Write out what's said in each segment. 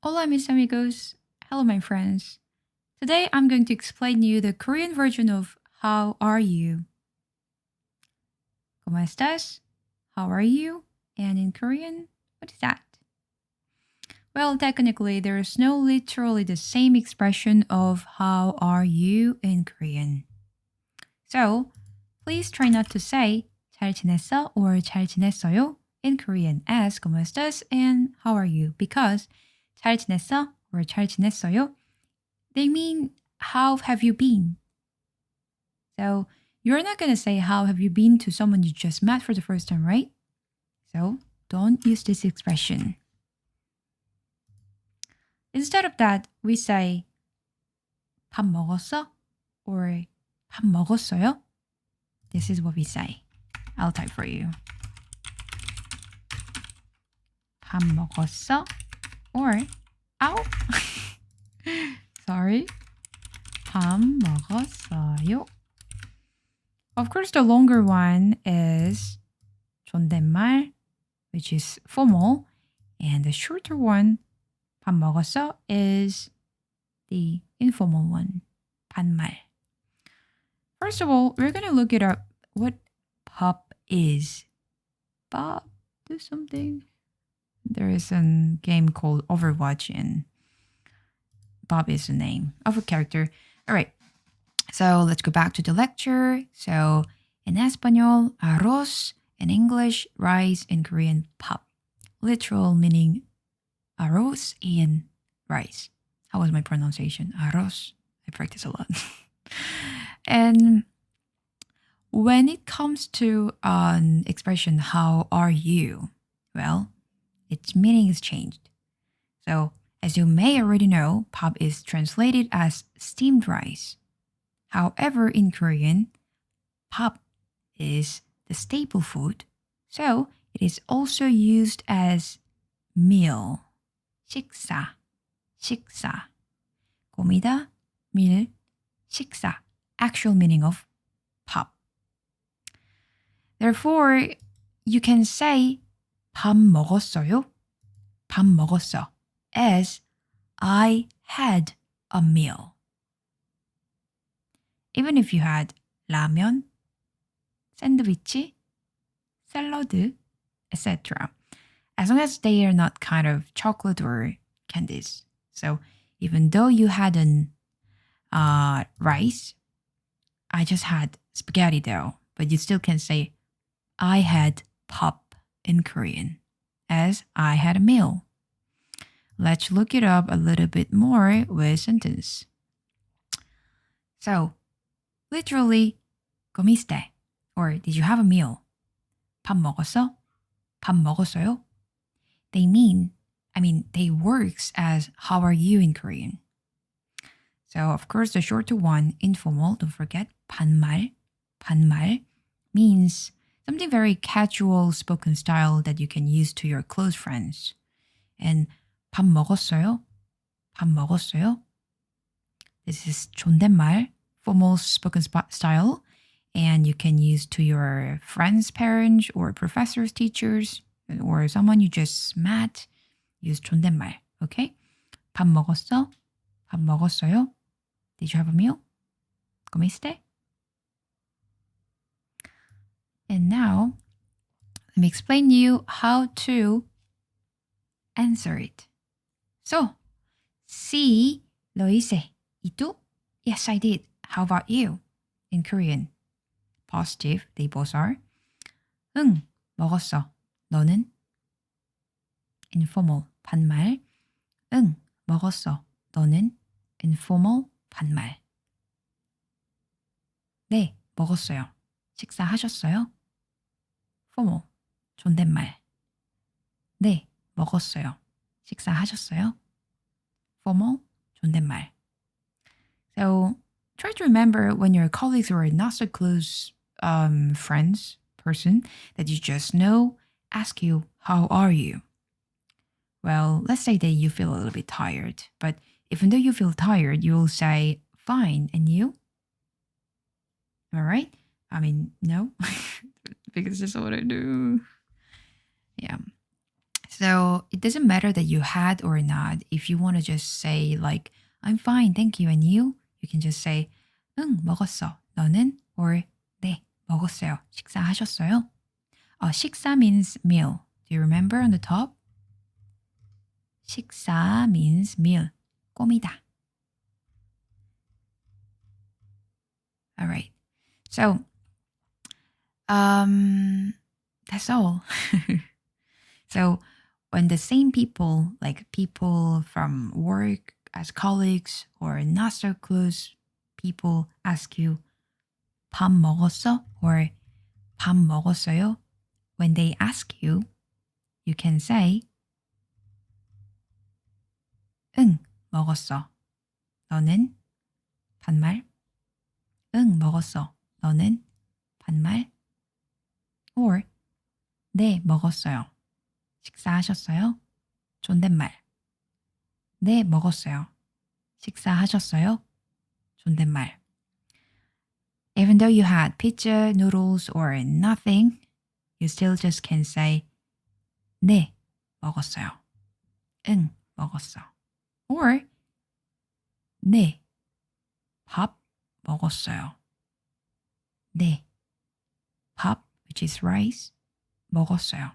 Hola mis amigos. Hello my friends. Today I'm going to explain you the Korean version of how are you? ¿Cómo estás? How are you? And in Korean, what is that? Well, technically there is no literally the same expression of how are you in Korean. So, please try not to say 잘 지냈어 or 잘 지냈어요 in Korean as ¿cómo estás? And how are you? Because 잘 지냈어 or 잘 지냈어요, they mean how have you been? So you're not going to say how have you been to someone you just met for the first time, right? So don't use this expression. Instead of that, we say 밥 먹었어? Or 밥 먹었어요? This is what we say. I'll type for you. 밥 먹었어? Or ow. Sorry. 밥 먹었어요. Of course, the longer one is 존댓말, which is formal, and the shorter one, 밥 먹었어, is the informal one, 반말. First of all, we're going to look it up what pop is. Pop, do something. There is a game called Overwatch, and Bob is the name of a character. All right. So let's go back to the lecture. So in Espanol, arroz. In English, rice. In Korean, pop. Literal meaning arroz and rice. How was my pronunciation? Arroz. I practice a lot. And when it comes to an expression, how are you? Well, its meaning is changed. So as you may already know, pop is translated as steamed rice. However, in Korean, pop is the staple food, so it is also used as meal, 식사, 식사. 고미다, meal, 식사, actual meaning of pop. Therefore, you can say 밥 먹었어요? 밥 먹었어 as I had a meal. Even if you had 라면, 샌드위치, 샐러드, etc. As long as they are not kind of chocolate or candies. So even though you had an rice, I just had spaghetti though, but you still can say I had pop in Korean as I had a meal. Let's look it up a little bit more with sentence. So, literally, comiste, or did you have a meal? 밥 먹었어? 밥 먹었어요? They works as how are you in Korean. So, of course, the shorter one, informal, don't forget, 반말. 반말 means something very casual spoken style that you can use to your close friends. And 밥 먹었어요? 밥 먹었어요? This is 존댓말, formal spoken style, and you can use to your friends' parents or professors, teachers, or someone you just met. Use 존댓말, okay? 밥 먹었어? 밥 먹었어요? Did you have a meal? ¿Comiste? And now, let me explain to you how to answer it. So, sí, lo hice. ¿Y tú? Yes, I did. How about you? In Korean, positive, they both are. 응, 먹었어. 너는? Informal, 반말. 응, 먹었어. 너는? Informal, 반말. 네, 먹었어요. 식사하셨어요? Formal, 존댓말. 네, 먹었어요. 식사하셨어요? Formal, 존댓말. So try to remember when your colleagues or not so close friends, person that you just know, ask you, how are you? Well, let's say that you feel a little bit tired, but even though you feel tired, you will say, fine, and you? Am I right? No, because that's what I do. Yeah. So it doesn't matter that you had or not. If you want to just say like, I'm fine, thank you, and you can just say, 응, 먹었어. 너는? Or 네, 먹었어요. 식사하셨어요? 식사 means meal. Do you remember on the top? 식사 means meal. 꼬미다. All right. So, that's all. So, when the same people, like people from work as colleagues or not so close people ask you, 밥 먹었어? Or 밥 먹었어요? When they ask you, you can say, 응, 먹었어. 너는? 반말. 응, 먹었어. 너는? 반말. Or, 네, 먹었어요. 식사하셨어요? 존댓말. 네, 먹었어요. 식사하셨어요? 존댓말. Even though you had pizza, noodles, or nothing, you still just can say, 네, 먹었어요. 응, 먹었어. Or, 네, 밥 먹었어요. 네, 밥, which is rice, 먹었어요.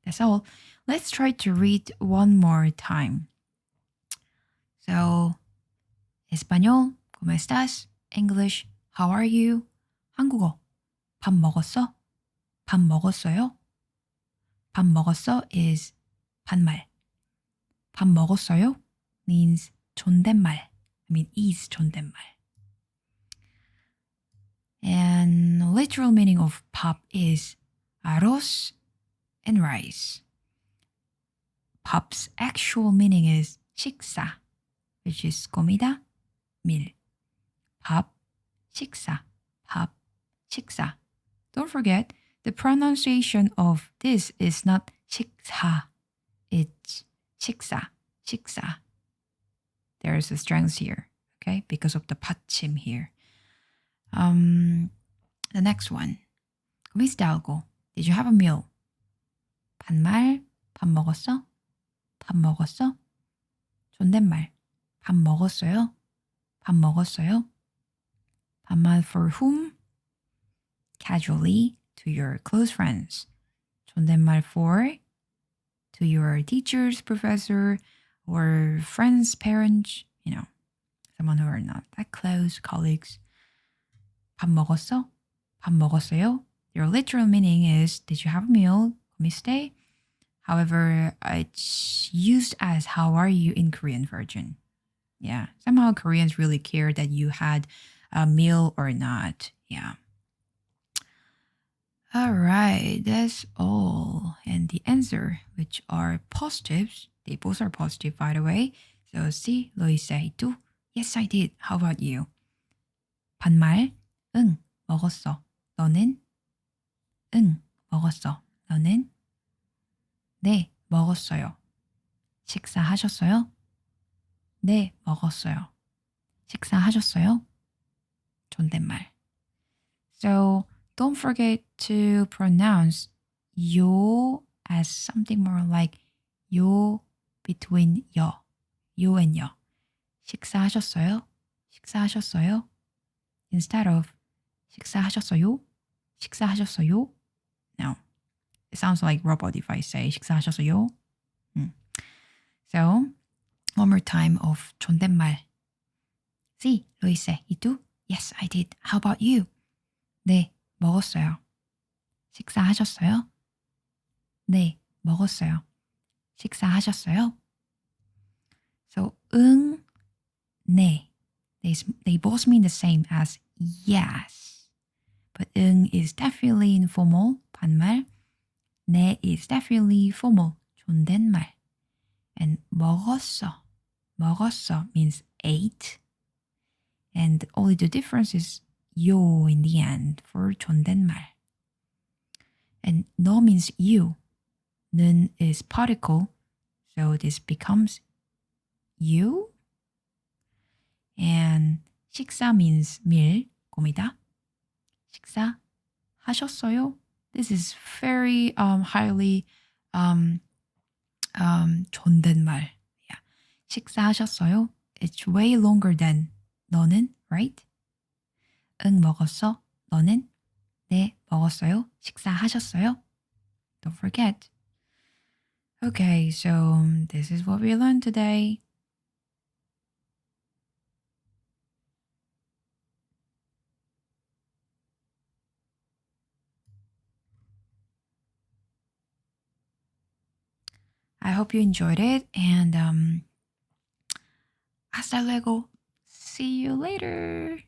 That's all. Let's try to read one more time. So, español, ¿cómo estás? English, how are you? 한국어, 밥 먹었어? 밥 먹었어요? 밥 먹었어 is 반말. 밥 먹었어요 means 존댓말. is 존댓말. And literal meaning of 밥 is arroz and rice. 밥's actual meaning is 식사, which is comida, meal. 밥, 식사, 밥, 식사. Don't forget, the pronunciation of this is not 식사, it's 식사, 식사. There's a strength here, okay, because of the 받침 here. The next one. comiste algo? Did you have a meal? 반말, 밥 먹었어? 밥 먹었어? 존댓말, 밥 먹었어요? 밥 먹었어요? 반말 for whom? Casually, to your close friends. 존댓말 for? To your teachers, professor, or friends, parents, someone who are not that close, colleagues. 밥 먹었어? 밥 먹었어요? Your literal meaning is, did you have a meal? comiste? However, it's used as how are you in Korean version. Yeah, somehow Koreans really care that you had a meal or not. Yeah. All right, that's all. And the answer, which are positives, they both are positive, by the way. So C, Loisa, do. Yes, I did. How about you? 반말, 응, 먹었어. 너는? 응, 먹었어. 너는? 네, 먹었어요. 식사하셨어요? 네, 먹었어요. 식사하셨어요? 존댓말. So don't forget to pronounce yo as something more like yo between yo and yo. 식사하셨어요? 식사하셨어요? Instead of 식사하셨어요? 식사하셨어요? No. It sounds like robot if I say 식사하셨어요? So, one more time of 존댓말. Sí, lo hice. ¿Y tú? Yes, I did. How about you? 네, 먹었어요. 식사하셨어요? 네, 먹었어요. 식사하셨어요? So, 응, 네. They both mean the same as yes. But 응 is definitely informal, 반말. 네 is definitely formal, 존댓말. And 먹었어. 먹었어 means ate. And only the difference is 요 in the end for 존댓말. And 너 means you. 는 is particle, so this becomes you. And 식사 means meal, comida. 식사 하셨어요? This is very highly um, 존댓말. Yeah. 식사하셨어요? It's way longer than 너는, right? 응, 먹었어. 너는? 네, 먹었어요. 식사하셨어요? Don't forget. Okay, so this is what we learned today. I hope you enjoyed it and hasta luego. See you later.